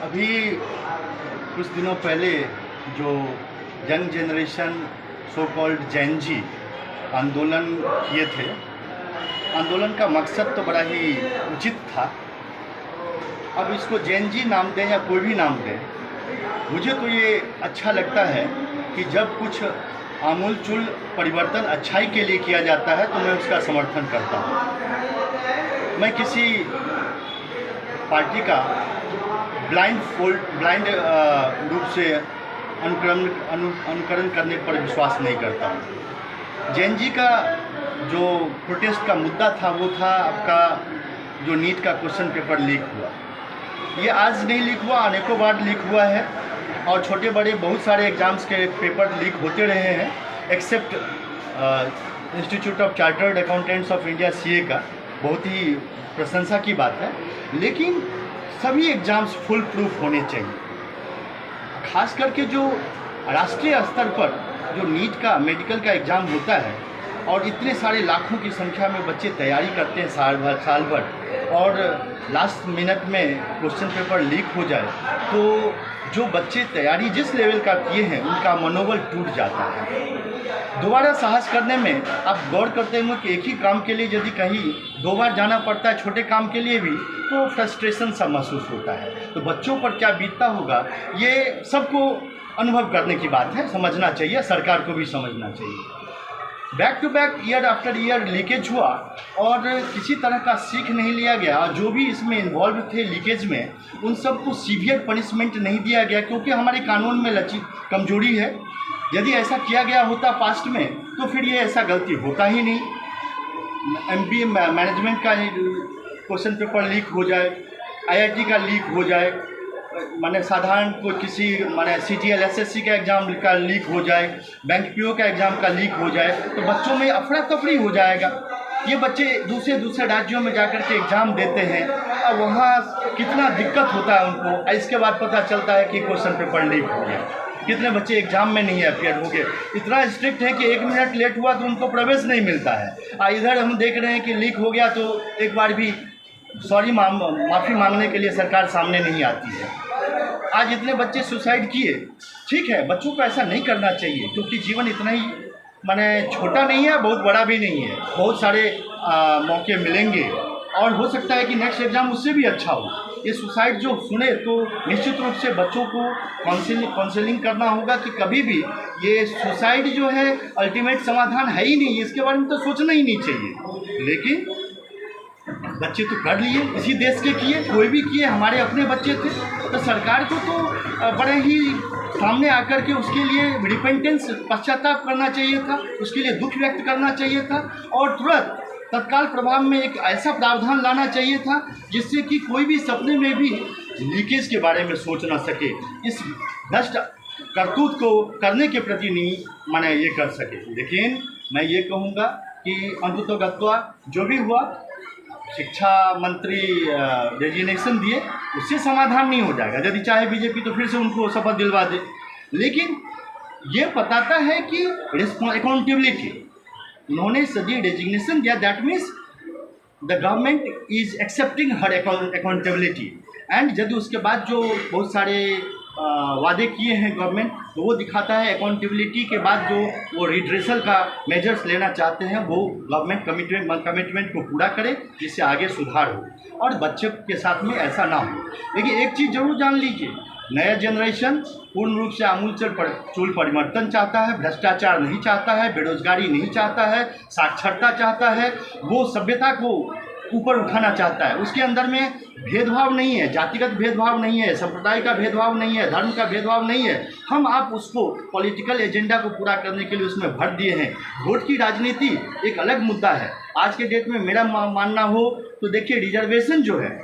अभी कुछ दिनों पहले जो young generation so called Gen Z आंदोलन किए थे, आंदोलन का मकसद तो बड़ा ही उचित था। अब इसको जैन जी नाम दें या कोई भी नाम दें, मुझे तो ये अच्छा लगता है कि जब कुछ आमूलचूल परिवर्तन अच्छाई के लिए किया जाता है तो मैं उसका समर्थन करता हूँ। मैं किसी पार्टी का ब्लाइंड रूप से अनुकरण करने पर विश्वास नहीं करता हूँ। जैन जी का जो प्रोटेस्ट का मुद्दा था वो था आपका जो नीट का क्वेश्चन पेपर लीक हुआ। ये आज नहीं लीक हुआ, अनेकों बार लीक हुआ है और छोटे बड़े बहुत सारे एग्ज़ाम्स के पेपर लीक होते रहे हैं, except institute of chartered accountants of India CA का। बहुत ही प्रशंसा की बात है, लेकिन सभी एग्ज़ाम्स फुल प्रूफ होने चाहिए। खास करके जो राष्ट्रीय स्तर पर जो नीट का मेडिकल का एग्ज़ाम होता है और इतने सारे लाखों की संख्या में बच्चे तैयारी करते हैं साल भर और लास्ट मिनट में क्वेश्चन पेपर लीक हो जाए तो जो बच्चे तैयारी जिस लेवल का किए हैं उनका मनोबल टूट जाता है। दोबारा साहस करने में आप गौर करते होंगे कि एक ही काम के लिए यदि कहीं 2 बार जाना पड़ता है, छोटे काम के लिए भी, तो फ्रस्ट्रेशन सा महसूस होता है। तो बच्चों पर क्या बीतता होगा ये सबको अनुभव करने की बात है, समझना चाहिए, सरकार को भी समझना चाहिए। Back to back year after year leakage हुआ और किसी तरह का सीख नहीं लिया गया और जो भी इसमें इन्वॉल्व थे लीकेज में उन सबको सीवियर पनिशमेंट नहीं दिया गया, क्योंकि हमारे कानून में कमजोरी है। यदि ऐसा किया गया होता पास्ट में तो फिर ये ऐसा गलती होता ही नहीं। MBA मैनेजमेंट का क्वेश्चन पेपर लीक हो जाए, IIT का लीक हो जाए, माने साधारण को किसी माने CTL SSC का एग्ज़ाम का लीक हो जाए, बैंक PO का एग्ज़ाम का लीक हो जाए तो बच्चों में अफरा तफरी हो जाएगा। ये बच्चे दूसरे राज्यों में जाकर के एग्ज़ाम देते हैं और वहाँ कितना दिक्कत होता है उनको। इसके बाद पता चलता है कि क्वेश्चन पेपर लीक हो गया। कितने बच्चे एग्ज़ाम में नहीं अपियर हो गए। इतना स्ट्रिक्ट है कि 1 मिनट लेट हुआ तो उनको प्रवेश नहीं मिलता है। इधर हम देख रहे हैं कि लीक हो गया तो एक बार भी माफ़ी मांगने के लिए सरकार सामने नहीं आती है। आज इतने बच्चे सुसाइड किए, ठीक है, बच्चों को ऐसा नहीं करना चाहिए क्योंकि जीवन इतना ही माने छोटा नहीं है, बहुत बड़ा भी नहीं है। बहुत सारे मौके मिलेंगे और हो सकता है कि नेक्स्ट एग्ज़ाम उससे भी अच्छा हो। ये सुसाइड जो सुने तो निश्चित रूप से बच्चों को काउंसलिंग करना होगा कि कभी भी ये सुसाइड जो है अल्टीमेट समाधान है ही नहीं, इसके बारे में तो सोचना ही नहीं चाहिए। लेकिन बच्चे तो कर लिए, इसी देश के किए, कोई भी किए, हमारे अपने बच्चे थे। तो सरकार को तो बड़े ही सामने आकर के उसके लिए रिपेंटेंस, पश्चाताप करना चाहिए था, उसके लिए दुख व्यक्त करना चाहिए था और तुरंत तत्काल प्रभाव में एक ऐसा प्रावधान लाना चाहिए था जिससे कि कोई भी सपने में भी लीकेज के बारे में सोच ना सके, इस भ्रष्ट करतूत को करने के प्रति नहीं माने ये कर सके। लेकिन मैं ये कहूँगा कि अंततोगत्वा जो भी हुआ, शिक्षा मंत्री रेजिग्नेशन दिए, उससे समाधान नहीं हो जाएगा। यदि चाहे बीजेपी तो फिर से उनको शपथ दिलवा दे। लेकिन ये बताता है कि अकाउंटेबिलिटी, उन्होंने सदी रेजिग्नेशन दिया, that means the government is accepting her accountability. And यदि उसके बाद जो बहुत सारे वादे किए हैं गवर्नमेंट, तो वो दिखाता है अकाउंटेबिलिटी के बाद जो वो रिड्रेसल का मेजर्स लेना चाहते हैं वो गवर्नमेंट कमिटमेंट को पूरा करे, जिससे आगे सुधार हो और बच्चों के साथ में ऐसा ना हो। लेकिन एक चीज़ जरूर जान लीजिए, नया जनरेशन पूर्ण रूप से आमूलचूल परिवर्तन चाहता है, भ्रष्टाचार नहीं चाहता है, बेरोजगारी नहीं चाहता है, साक्षरता चाहता है, वो सभ्यता को ऊपर उठाना चाहता है। उसके अंदर में भेदभाव नहीं है, जातिगत भेदभाव नहीं है, संप्रदाय का भेदभाव नहीं है, धर्म का भेदभाव नहीं है। हम आप उसको पॉलिटिकल एजेंडा को पूरा करने के लिए उसमें भर दिए हैं। वोट की राजनीति एक अलग मुद्दा है। आज के डेट में मेरा मानना हो तो देखिए, रिजर्वेशन जो है,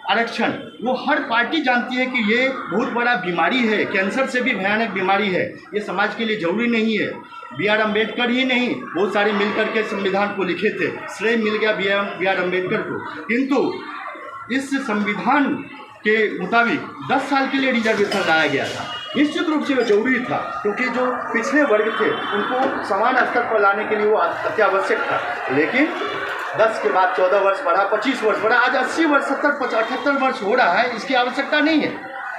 आरक्षण, वो हर पार्टी जानती है कि ये बहुत बड़ा बीमारी है, कैंसर से भी भयानक बीमारी है। ये समाज के लिए जरूरी नहीं है। BR अम्बेडकर ही नहीं, बहुत सारे मिलकर के संविधान को लिखे थे, श्रेय मिल गया BR अम्बेडकर को। किंतु इस संविधान के मुताबिक 10 साल के लिए रिजर्वेशन लाया गया था। निश्चित रूप से वो जरूरी था क्योंकि जो पिछड़े वर्ग थे उनको समान स्तर पर लाने के लिए वो अत्यावश्यक था। लेकिन 10 के बाद 14 वर्ष बढ़ा, 25 वर्ष बढ़ा, आज 80 वर्ष, 70, 78 वर्ष हो रहा है। इसकी आवश्यकता नहीं है।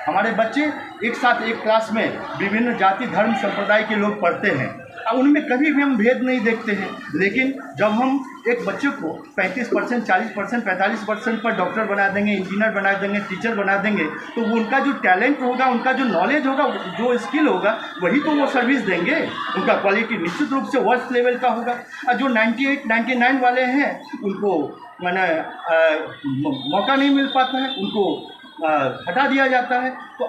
हमारे बच्चे एक साथ एक क्लास में विभिन्न जाति धर्म संप्रदाय के लोग पढ़ते हैं, अब उनमें कभी भी हम भेद नहीं देखते हैं। लेकिन जब हम एक बच्चे को 35%, 40%, 45% पर डॉक्टर बना देंगे, इंजीनियर बना देंगे, टीचर बना देंगे, तो वो उनका जो टैलेंट होगा, उनका जो नॉलेज होगा, जो स्किल होगा, वही तो वो सर्विस देंगे। उनका क्वालिटी निश्चित रूप से वर्स्ट लेवल का होगा। और जो 98, 99 वाले हैं, उनको मैंने मौका नहीं मिल पाता है, उनको हटा दिया जाता है। तो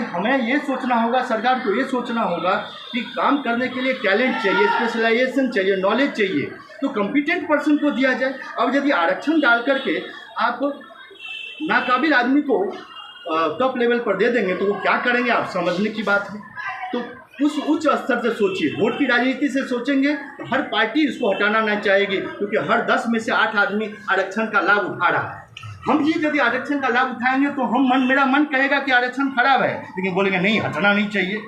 हमें ये सोचना होगा, सरकार को ये सोचना होगा कि काम करने के लिए टैलेंट चाहिए, स्पेशलाइजेशन चाहिए, नॉलेज चाहिए, तो कॉम्पिटेंट पर्सन को दिया जाए। अब यदि आरक्षण डाल करके आप नाकाबिल आदमी को टॉप लेवल पर दे देंगे तो वो क्या करेंगे, आप समझने की बात है। तो उस उच्च स्तर से सोचिए। वोट की राजनीति से सोचेंगे तो हर पार्टी इसको हटाना नहीं चाहेगी, क्योंकि हर 10 में से 8 आदमी आरक्षण का लाभ उठा रहा है। हम ही यदि आरक्षण का लाभ उठाएंगे तो मेरा मन कहेगा कि आरक्षण खराब है, लेकिन बोलेंगे नहीं, हटना नहीं चाहिए,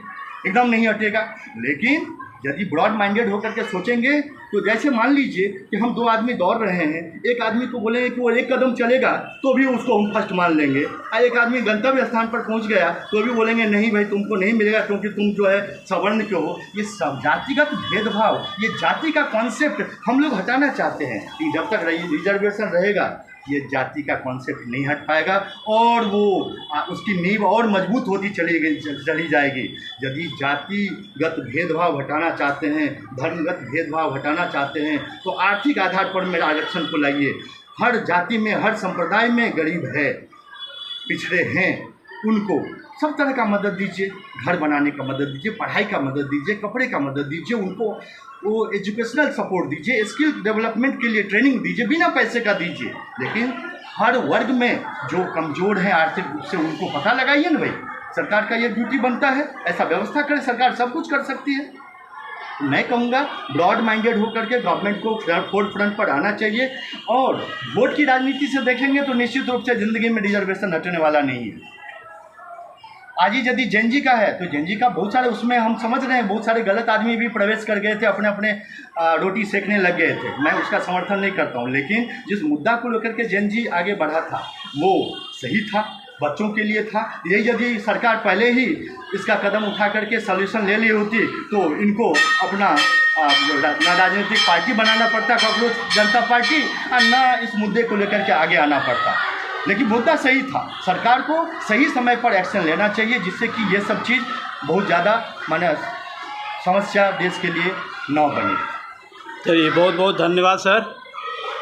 एकदम नहीं हटेगा। लेकिन यदि ब्रॉड माइंडेड होकर के सोचेंगे तो जैसे मान लीजिए कि हम 2 आदमी दौड़ रहे हैं, एक आदमी को बोलेंगे कि वो 1 कदम चलेगा तो भी उसको हम फर्स्ट मान लेंगे, और एक आदमी गंतव्य स्थान पर पहुंच गया तो भी बोलेंगे नहीं भाई, तुमको नहीं मिलेगा क्योंकि तुम जो है सवर्ण क्यों हो। ये सब जातिगत भेदभाव, ये जाति का कॉन्सेप्ट हम लोग हटाना चाहते हैं कि जब तक रिजर्वेशन रहेगा ये जाति का कॉन्सेप्ट नहीं हट पाएगा, और वो उसकी नींव और मजबूत होती चली जाएगी। यदि जातिगत भेदभाव हटाना चाहते हैं, धर्मगत भेदभाव हटाना चाहते हैं, तो आर्थिक आधार पर मेरा आरक्षण को लाइए। हर जाति में, हर संप्रदाय में गरीब है, पिछड़े हैं, उनको सब तरह का मदद दीजिए। घर बनाने का मदद दीजिए, पढ़ाई का मदद दीजिए, कपड़े का मदद दीजिए, उनको वो एजुकेशनल सपोर्ट दीजिए, स्किल डेवलपमेंट के लिए ट्रेनिंग दीजिए, बिना पैसे का दीजिए। लेकिन हर वर्ग में जो कमज़ोर है आर्थिक रूप से, उनको पता लगाइए ना भाई। सरकार का ये ड्यूटी बनता है, ऐसा व्यवस्था करे। सरकार सब कुछ कर सकती है। मैं कहूँगा ब्रॉड माइंडेड होकर के गवर्नमेंट को फोर्थ फ्रंट पर आना चाहिए। और वोट की राजनीति से देखेंगे तो निश्चित रूप से ज़िंदगी में रिजर्वेशन हटने वाला नहीं है। आज ही यदि जेनजी का है तो जेनजी का बहुत सारे, उसमें हम समझ रहे हैं बहुत सारे गलत आदमी भी प्रवेश कर गए थे, अपने अपने रोटी सेकने लग गए थे। मैं उसका समर्थन नहीं करता हूं, लेकिन जिस मुद्दा को लेकर के जेनजी आगे बढ़ा था वो सही था, बच्चों के लिए था। यदि सरकार पहले ही इसका कदम उठा करके सॉल्यूशन ले ली होती तो इनको अपना ना राजनीतिक पार्टी बनाना पड़ता, कॉकरोच जनता पार्टी, और ना इस मुद्दे को लेकर के आगे आना पड़ता। लेकिन मुद्दा सही था, सरकार को सही समय पर एक्शन लेना चाहिए, जिससे कि ये सब चीज़ बहुत ज़्यादा माने समस्या देश के लिए न बने। चलिए, बहुत बहुत धन्यवाद सर।